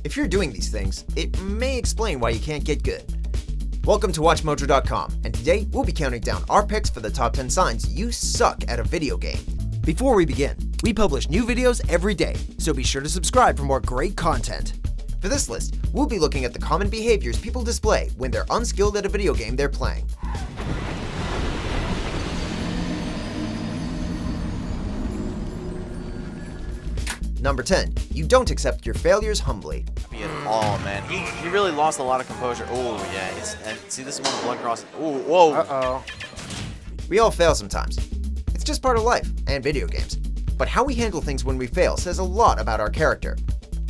If you're doing these things, it may explain why you can't get good. Welcome to WatchMojo.com, and today we'll be counting down our picks for the top 10 signs you suck at a video game. Before we begin, we publish new videos every day, so be sure to subscribe for more great content. For this list, we'll be looking at the common behaviors people display when they're unskilled at a video game they're playing. Number 10, you don't accept your failures humbly. At all, man. He really lost a lot of composure. Oh, yeah. See, this is one blood cross. Oh, whoa. Uh-oh. We all fail sometimes. It's just part of life and video games. But how we handle things when we fail says a lot about our character.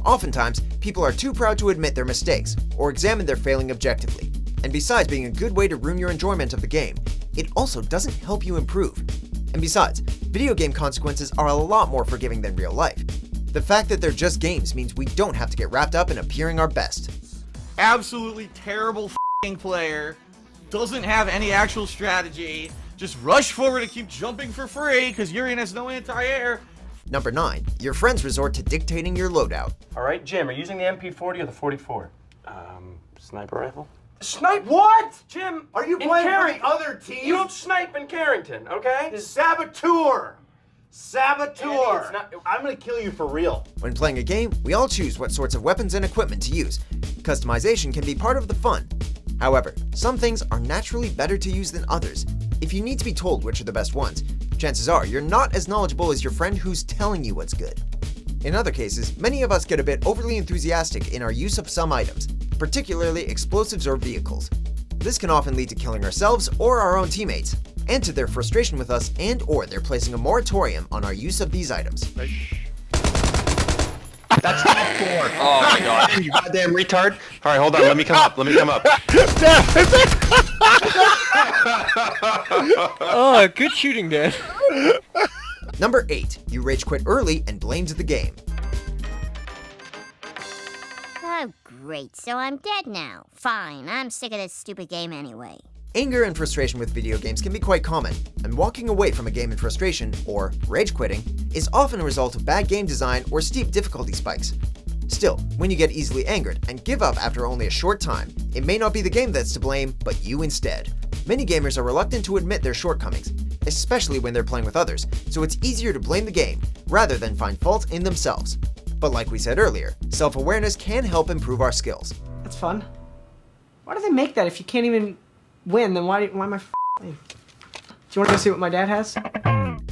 Oftentimes, people are too proud to admit their mistakes or examine their failing objectively. And besides being a good way to ruin your enjoyment of the game, it also doesn't help you improve. And besides, video game consequences are a lot more forgiving than real life. The fact that they're just games means we don't have to get wrapped up in appearing our best. Absolutely terrible f***ing player. Doesn't have any actual strategy. Just rush forward and keep jumping for free because Urian has no anti-air. Number 9, your friends resort to dictating your loadout. All right, Jim, are you using the MP40 or the 44? Sniper rifle? Snipe what? Jim, Are you in playing for Carrington. the other team? You don't snipe in Carrington, okay? Saboteur! Saboteur! Andy, it's not- I'm gonna kill you for real. When playing a game, we all choose what sorts of weapons and equipment to use. Customization can be part of the fun. However, some things are naturally better to use than others. If you need to be told which are the best ones, chances are you're not as knowledgeable as your friend who's telling you what's good. In other cases, many of us get a bit overly enthusiastic in our use of some items, particularly explosives or vehicles. This can often lead to killing ourselves or our own teammates, and to their frustration with us and/or they're placing a moratorium on our use of these items. That's top 4. Oh my god. You goddamn retard. Alright, hold on. Let me come up. Oh, good shooting, Dan. Number 8, you rage quit early and blamed the game. Oh, great. So I'm dead now. Fine, I'm sick of this stupid game anyway. Anger and frustration with video games can be quite common, and walking away from a game in frustration, or rage quitting, is often a result of bad game design or steep difficulty spikes. Still, when you get easily angered and give up after only a short time, it may not be the game that's to blame, but you instead. Many gamers are reluctant to admit their shortcomings, especially when they're playing with others, so it's easier to blame the game rather than find fault in themselves. But like we said earlier, self-awareness can help improve our skills. That's fun. Why do they make that if you can't even win? Then why am I playing? Do you want to go see what my dad has?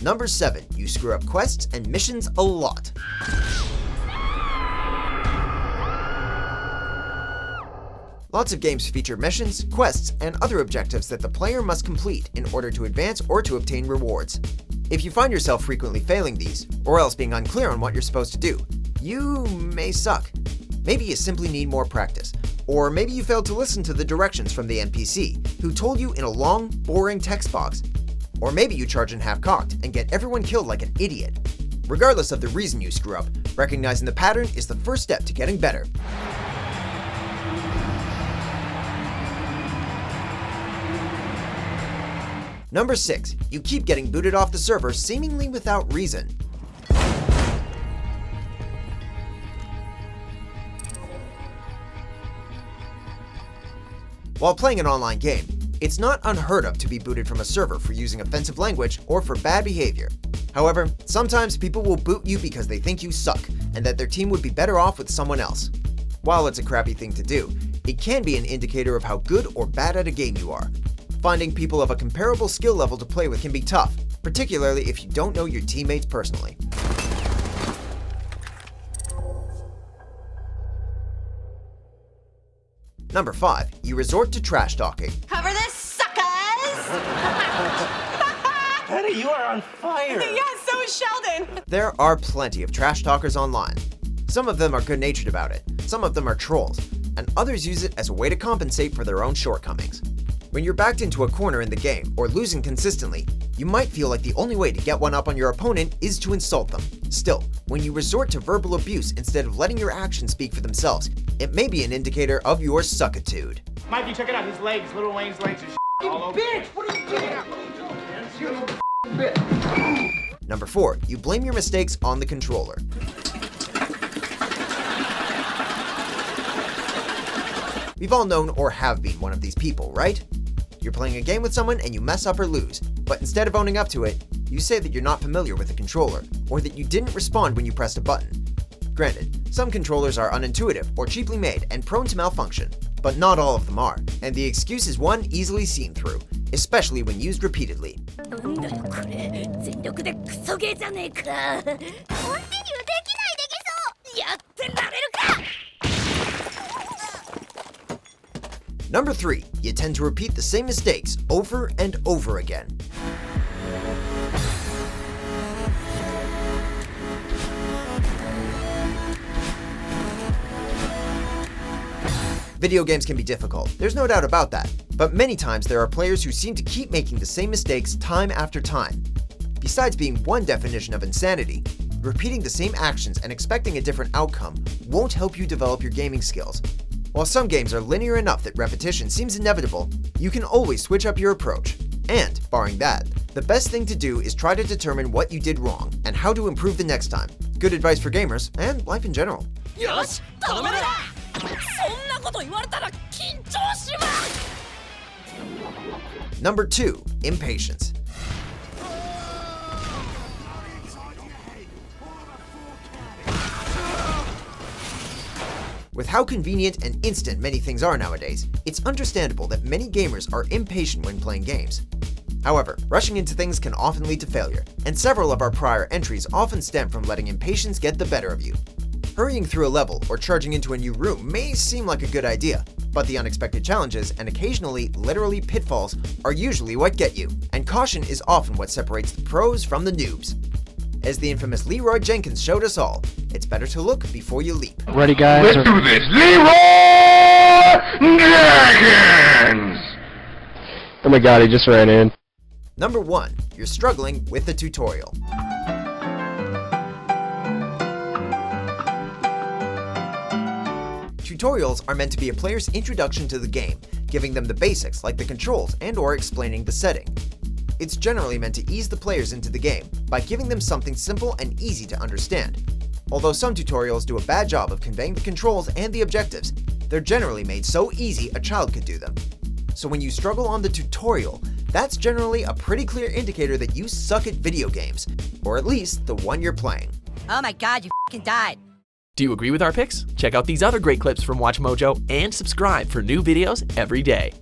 Number 7, you screw up quests and missions a lot. Lots of games feature missions, quests, and other objectives that the player must complete in order to advance or to obtain rewards. If you find yourself frequently failing these, or else being unclear on what you're supposed to do, you may suck. Maybe you simply need more practice, or maybe you failed to listen to the directions from the NPC, who told you in a long, boring text box. Or maybe you charge in half-cocked and get everyone killed like an idiot. Regardless of the reason you screw up, recognizing the pattern is the first step to getting better. Number 6, you keep getting booted off the server seemingly without reason. While playing an online game, it's not unheard of to be booted from a server for using offensive language or for bad behavior. However, sometimes people will boot you because they think you suck and that their team would be better off with someone else. While it's a crappy thing to do, it can be an indicator of how good or bad at a game you are. Finding people of a comparable skill level to play with can be tough, particularly if you don't know your teammates personally. Number 5, you resort to trash talking. Cover this, suckers! Penny, you are on fire. Yeah, so is Sheldon. There are plenty of trash talkers online. Some of them are good-natured about it, some of them are trolls, and others use it as a way to compensate for their own shortcomings. When you're backed into a corner in the game or losing consistently, you might feel like the only way to get one up on your opponent is to insult them. Still, when you resort to verbal abuse instead of letting your actions speak for themselves, it may be an indicator of your suckitude. Mikey, check it out. His legs, Little Wayne's legs are all over. Bitch, what are you doing? Number 4, you blame your mistakes on the controller. We've all known or have been one of these people, right? You're playing a game with someone and you mess up or lose, but instead of owning up to it, you say that you're not familiar with the controller, or that you didn't respond when you pressed a button. Granted, some controllers are unintuitive or cheaply made and prone to malfunction, but not all of them are, and the excuse is one easily seen through, especially when used repeatedly. Number 3, you tend to repeat the same mistakes over and over again. Video games can be difficult, there's no doubt about that, but many times there are players who seem to keep making the same mistakes time after time. Besides being one definition of insanity, repeating the same actions and expecting a different outcome won't help you develop your gaming skills. While some games are linear enough that repetition seems inevitable, you can always switch up your approach. And, barring that, the best thing to do is try to determine what you did wrong and how to improve the next time. Good advice for gamers, and life in general. Number 2, impatience. With how convenient and instant many things are nowadays, it's understandable that many gamers are impatient when playing games. However, rushing into things can often lead to failure, and several of our prior entries often stem from letting impatience get the better of you. Hurrying through a level or charging into a new room may seem like a good idea, but the unexpected challenges and occasionally literally pitfalls are usually what get you, and caution is often what separates the pros from the noobs. As the infamous Leroy Jenkins showed us all, it's better to look before you leap. Ready, guys? Let's do this. Leroy Jenkins! Oh my god, he just ran in. Number 1, you're struggling with the tutorial. Tutorials are meant to be a player's introduction to the game, giving them the basics like the controls and/or explaining the setting. It's generally meant to ease the players into the game by giving them something simple and easy to understand. Although some tutorials do a bad job of conveying the controls and the objectives, they're generally made so easy a child could do them. So when you struggle on the tutorial, that's generally a pretty clear indicator that you suck at video games, or at least the one you're playing. Oh my god, you f***ing died. Do you agree with our picks? Check out these other great clips from WatchMojo and subscribe for new videos every day.